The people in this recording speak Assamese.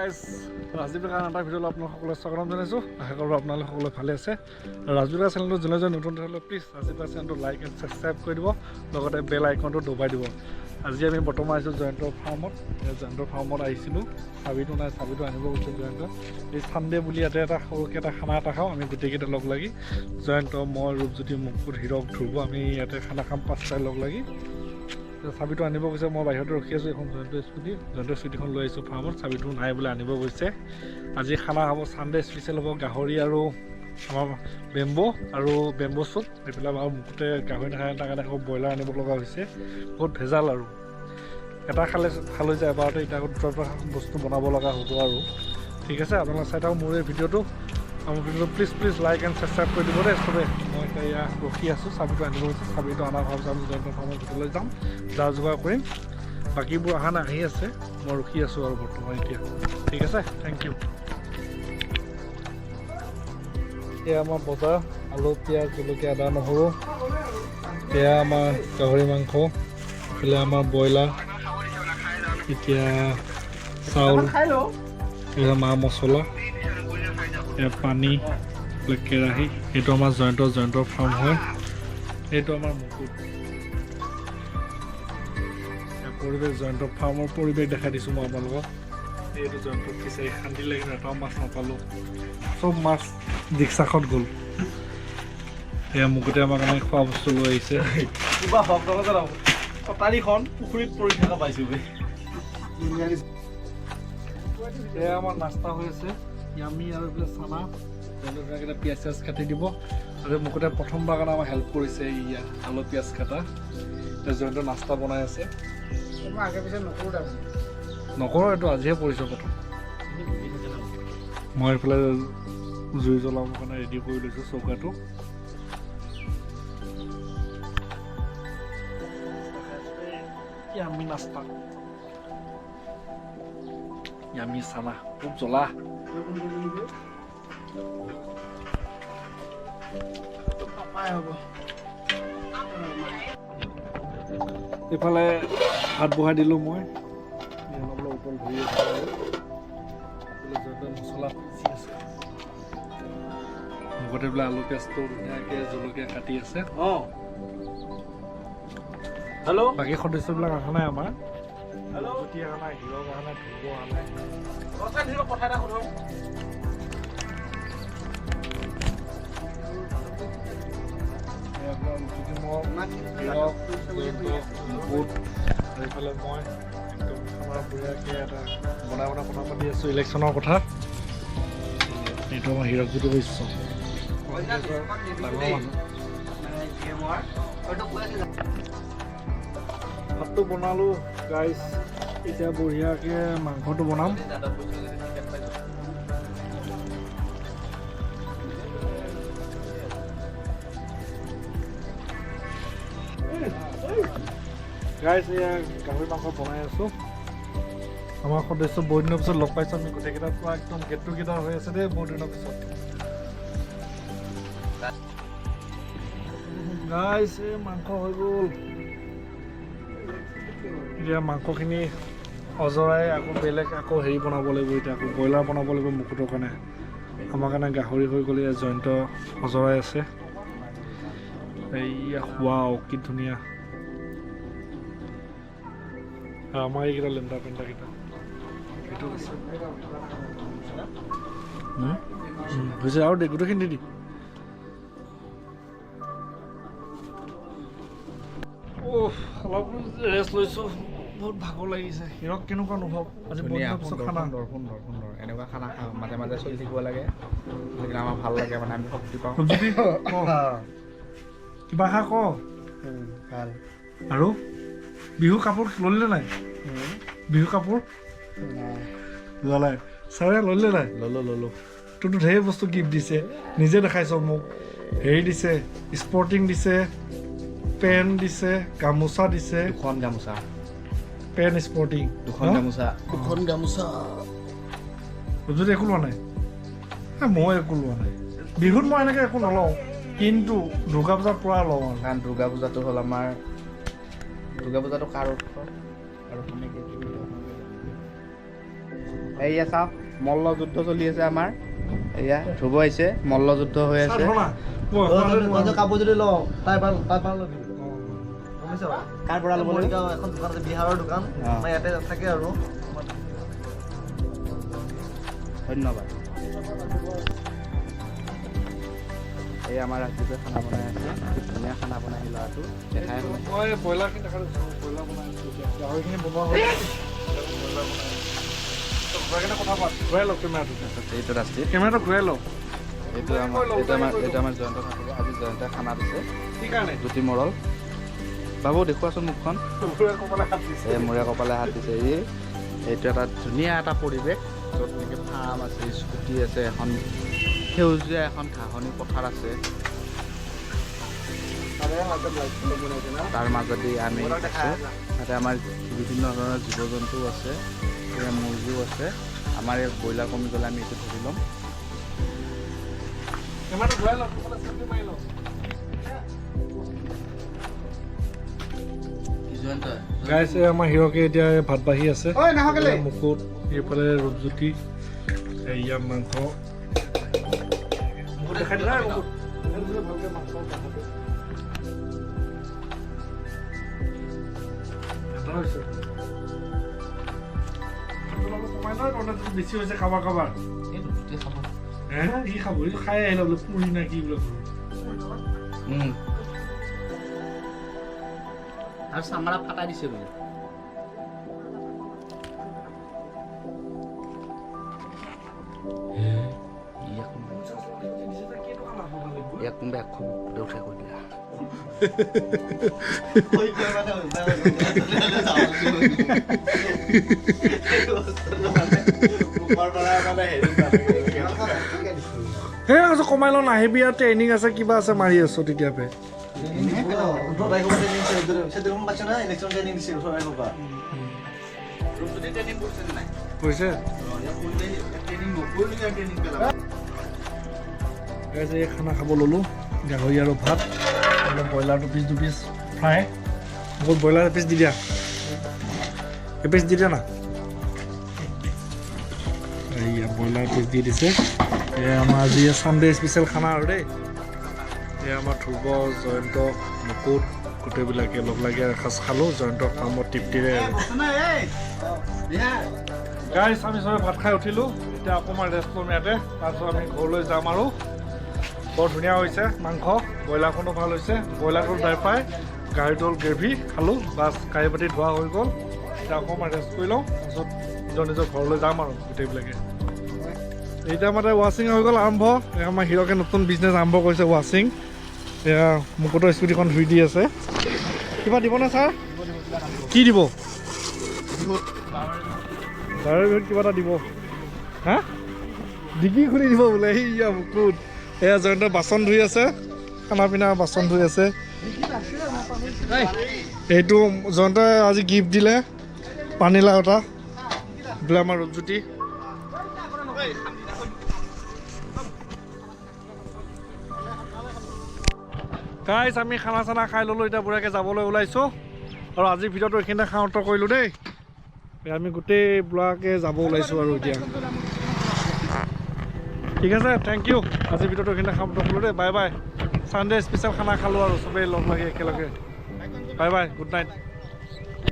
গাইজ ৰাজদীপ ডেকাৰ এটা ভিডিঅ'লৈ আপোনালোক সকলোৱে স্বাগতম জনাইছোঁ। আশা কৰোঁ আপোনালোক সকলোৱে ভালে আছে। ৰাজদীপ ডেকাৰ চেনেলটো যোনে যোনে নতুন হ'লে প্লিজ ৰাজদীপ ডেকাৰ চেনেলটো লাইক এণ্ড ছাবস্ক্ৰাইব কৰি দিব, লগতে বেল আইকনটো দবাই দিব। আজি আমি বৰ্তমান আহিছোঁ জয়ন্ত ফাৰ্মত। জয়ন্ত ফাৰ্মত আহিছিলোঁ, চাবিটো নাই, চাবিটো আনিব গৈছোঁ জয়ন্ত। এই ছানডে বুলি ইয়াতে এটা সৰুকৈ এটা খানা এটা খাওঁ আমি গোটেইকেইটা লগ লাগি। জয়ন্ত, মই, ৰূপজ্যোতি, মুকুট, হীৰক, ধ্ৰুৱ, আমি ইয়াতে খানা খাম পাঁচটাই লগ লাগি। চাবিটো আনিব গৈছে, মই বাহিৰতে ৰখি আছোঁ। এখন জয়ন্ত স্কুটিখন লৈ আহিছোঁ ফাৰ্মত, চাবিটো নাই বোলে আনিব গৈছে। আজি খানা হ'ব, ছানডে স্পেচিয়েল হ'ব, গাহৰি আৰু আমাৰ বেম্বো চুপ এইবিলাক। আৰু মুকুটে গাহৰি নাখায়, তাৰ কাৰণে আকৌ ব্ৰইলাৰ আনিব লগা হৈছে। বহুত ভেজাল আৰু এটা খালে যায় এবাৰতে, এতিয়া আকৌ দুটা বস্তু বনাব লগা হ'ব আৰু। ঠিক আছে, আপোনালোকে চাই থাকক মোৰ এই ভিডিঅ'টো। আমাৰ ভিডিঅ'টো প্লিজ লাইক এণ্ড ছাবস্ক্ৰাইব কৰি দিব দেই চবেই। মই এতিয়া ইয়াত ৰখি আছোঁ, চাবিটো আনিব গৈছোঁ। চাবিটো অনাৰ ভাবি আমি জয়ন্ত ফাৰ্মৰ ভিতৰলৈ যাম, যা যোগাৰ কৰিম। বাকীবোৰ অহা আহি আছে, মই ৰখি আছোঁ আৰু বৰ্তমান এতিয়া। ঠিক আছে, থেংক ইউ। এয়া আমাৰ বজাৰ, আলু, পিঁয়াজ, জলকীয়া, আদা, নহৰু। এয়া আমাৰ গাহৰি মাংস, এইফালে আমাৰ ব্ৰইলাৰ, এতিয়া চাউল, এয়া মা মছলা, এয়া পানী, কেৰাহী। এইটো আমাৰ জয়ন্ত ফাৰ্ম হয়। এইটো আমাৰ মুকুট। পৰিৱেশ, জয়ন্ত ফাৰ্মৰ পৰিৱেশ দেখাই দিছোঁ মই আপোনালোকক। এইটো জয়ন্ত ফিচাৰী, শান্তি লাগিল, এটাও মাছ নাপালোঁ, চব মাছ দিকচাখত গ'ল। এয়া মুকুটে আমাৰ কাৰণে খোৱা বস্তু লৈ আহিছে। কিবা কটাৰীখন পুখুৰীত পৰি থকা পাইছোঁ। এয়া আমাৰ নাস্তা হৈ আছে, য়ামি আৰু এইবিলাক চানা। জয়ন্তকেইটা পিঁয়াজ চিয়াজ কাটি দিব। আৰু মুকুটে প্ৰথমবাৰ কাৰণে আমাৰ হেল্প কৰিছে, ইয়া আলু পিঁয়াজ কাটা। এতিয়া জয়ন্ত নাস্তা বনাই আছে। আগে পিছে নকৰোঁ, এইটো আজিহে পৰিছোঁ প্ৰথম। মই এইফালে জুই জ্বলাবৰ কাৰণে ৰেডি কৰি লৈছোঁ চৌকাটো। য়ামি নাস্তা, য়ামি চানা, খুব জ্বলা। এইফালে ভাত বহাই দিলোঁ মই, অলপ ওপৰত ধৰি আছোঁ আৰু জয়ন্ত মছলা পিচি আছে। লগতে বোলে আলু পিঁয়াজটো ধুনীয়াকৈ জলকীয়া কাটি আছে। হেল্ল', বাকী সদস্যবিলাক অহা নাই আমাৰ। জ্যোতি অহা নাই, হীৰক অহা নাই, ধ্ৰুৱ অহা নাই। কথা এটা সুধো। মুকুট, এইফালে মই একদম খানা বঢ়িয়াকৈ এটা বনাই কথা পাতি আছোঁ ইলেকশ্যনৰ কথা। এইটো আমাৰ হীৰকজ্যোতি বৈশ্য, ডাঙৰ মানুহ। ভাতটো বনালোঁ গাইজ, এতিয়া বঢ়িয়াকৈ মাংসটো বনাম। গাইজ এয়া গাহৰি মাংস বনাই আছোঁ। আমাৰ সদস্য বহুত দিনৰ পিছত লগ পাইছোঁ আমি গোটেইকেইটা, পুৰা একদম গেট টুগেডাৰ হৈ আছে দেই বহুত দিনৰ পিছত। গাইজ এই মাংস হৈ গ'ল। এতিয়া মাংসখিনি অজৰাই আকৌ বেলেগ হেৰি বনাব লাগিব। এতিয়া আকৌ ব্ৰইলাৰ বনাব লাগিব মুকুটৰ কাৰণে। আমাৰ কাৰণে গাহৰি হৈ গ'ল। এয়া জয়ন্ত অজৰাই আছে। এইয়া ৱাও কি ধুনীয়া। আমাৰ এইকেইটা লেণ্ডাৰ পেণ্ডাৰকেইটা সেইটো আছে হৈছে আৰু দে গোটেইখিনি দি অলপ ৰেষ্ট লৈছোঁ, বহুত ভাগৰ লাগিছে। হীৰক কেনেকুৱা অনুভৱ আজি? সুন্দৰ এনেকুৱা খানা মাজে মাজে চলি থাকিব লাগে, আমাৰ ভাল লাগে, মানে আমি শক্তি পাওঁ। কিবা খা ক। ভাল। আৰু বিহু কাপোৰ ল'লিনে নাই? বিহু কাপোৰ লোৱা নাই? ছাৰে ল'লিনে নাই? ল'লো। তোৰতো ঢেৰ বস্তু গিফ্ট দিছে, নিজে দেখাইছ মোক। হেৰি দিছে, স্পৰ্টিং দিছে, পেণ্ট দিছে, গামোচা দিছে। দুখন গামোচা, পেণ্ট স্পৰ্টিং দুখন গামোচা। যদি একো লোৱা নাই? মই একো লোৱা নাই। বিহুত মই এনেকৈ একো নলওঁ, কিন্তু দুৰ্গা পূজাত পূৰা লওঁ আৰু। কাৰণ দুৰ্গা পূজাটো হ'ল আমাৰ, দুৰ্গা পূজাটো কাৰ উৎসৱ আৰু সেনেকৈ এয়া চাওক মল্ল যুদ্ধ চলি আছে আমাৰ এয়া ধ্ৰুৱ আহিছে মল্ল যুদ্ধ হৈ আছে কাপোৰ যদি লওঁ তাই ল'বি কাৰ পৰা ল'ব এখন দোকান আছে বিহাৰৰ দোকান মই ইয়াতে থাকে আৰু ধন্যবাদ এই আমাৰ ৰাতিপুৱা খানা বনাই আছে খুব ধুনীয়া খানা বনাই ল'ৰাটো দেখাই মই ব্ৰইলাৰখিনি দেখালোঁ ব্ৰইলাৰ বনাই আছোঁ গাহৰিখিনি বনোৱা হৈ ব্ৰইলাৰ বনাই ঘূৰাই কথা পাত ঘূৰাই লওক কেমেৰাটো এইটো ৰাষ্ট্ৰীয় কেমেৰাটো ঘূৰাই লওক এইটো আমাৰ জয়ন্ত থাকিব আজি জয়ন্তই খানা দিছে কি কাৰণে জ্যোতি মৰল বাবু দেখুৱাচোন মুখখন এই মূৰে কপালে হাত দিছে এইটো এটা ধুনীয়া এটা পৰিৱেশ য'ত নেকি ফাৰ্ম আছে স্কুটি আছে এখন সেউজীয়া এখন ঘাঁহনি পথাৰ আছে তাৰ মাজেদি আমি আছোঁ তাতে আমাৰ বিভিন্ন ধৰণৰ জীৱ জন্তু আছে মুৰ্গীও আছে আমাৰ এই ব্ৰইলাৰ কমি গ'লে আমি এইটো ধৰি ল'ম কেমেৰাটো ঘূৰাই লওক মাৰি লওক গাইছ আমাৰ হিৰকে এতিয়া ভাত বাঢ়ি আছে মুকুট এইফালে ৰূপজ্যোতি ইয়াৰ মাংস দেখাই দিলা মুকুট ভালকৈ মাংস বেছি হৈছে কাবাৰ কাবাৰ কি খাব এইটো খাই আহিলে বোলে পুৰি নে কি বোলে আৰু চামৰা ফাটাই দিছে বোলে ইয়াক কোনোবাই এক খবৰ উঠাই কৈ দিলা সেই আছো কমাই লওঁ নাহিবি আৰু ট্ৰেইনিং আছে কিবা আছে মাৰি আছো তেতিয়াপে হৈছে এই খানা খাব ল'লোঁ গাহৰি আৰু ভাত ব্ৰইলাৰটো পিচ দুপিচ ফ্ৰাই অকল ব্ৰইলাৰ এপিচ দি দিয়া এপিচ দি দিয়া না এইয়া ব্ৰইলাৰ পিচ দি দিছে এয়া আমাৰ আজি ছানডে স্পেচিয়েল খানা আৰু দেই এয়া আমাৰ ধ্ৰুৱ জয়ন্ত মুকুট গোটেইবিলাকে লগ লাগি এসাঁজ খালোঁ জয়ন্তৰ ফাৰ্মত তৃপ্তিৰে গাইছ আমি চবে ভাত খাই উঠিলোঁ এতিয়া অকণমান ৰেষ্ট ল'ম ইয়াতে তাৰপিছত আমি ঘৰলৈ যাম আৰু বৰ ধুনীয়া হৈছে মাংস ব্ৰইলাৰখনো ভাল হৈছে ব্ৰইলাৰটো ড্ৰাই ফ্ৰাই গাহৰিটো হ'ল গ্ৰেভি খালোঁ বাছ কাঁহী বাতি ধোৱা হৈ গ'ল এতিয়া অকণমান ৰেষ্ট কৰি লওঁ তাৰপিছত নিজৰ নিজৰ ঘৰলৈ যাম আৰু গোটেইবিলাকে এতিয়া মানে ৱাশ্বিং হৈ গ'ল আৰম্ভ আমাৰ হিৰকে নতুন বিজনেছ আৰম্ভ কৰিছে ৱাশ্বিং এয়া মুকুটৰ স্কুটিখন ধুই দি আছে কিবা দিবনে ছাৰ কি দিব গাড়ীৰ ভিতৰত কিবা এটা দিব হা ডিগি খুলি দিব বোলে এইয়া মুকুট এয়া জয়ন্ত বাচন ধুই আছে খানা পিনা বাচন ধুই আছে এইটো জয়ন্তই আজি গিফ্ট দিলে পানীলাও এটা বোলে আমাৰ ৰূপজ্যোতি গাইছ আমি খানা চানা খাই ল'লোঁ এতিয়া বঢ়িয়াকৈ যাবলৈ ওলাইছোঁ আৰু আজিৰ ভিডিঅ'টো এইখিনিতে খাওঁত কৰিলোঁ দেই আমি গোটেই বুঢ়াকৈ যাব ওলাইছোঁ আৰু এতিয়া ঠিক আছে থেংক ইউ আজিৰ ভিডিঅ'টো এইখিনিতে খাওঁত কৰিলোঁ দেই বাই বাই ছানডে স্পেচিয়েল খানা খালোঁ আৰু চবেই লগ লাগি একেলগে বাই বাই গুড নাইট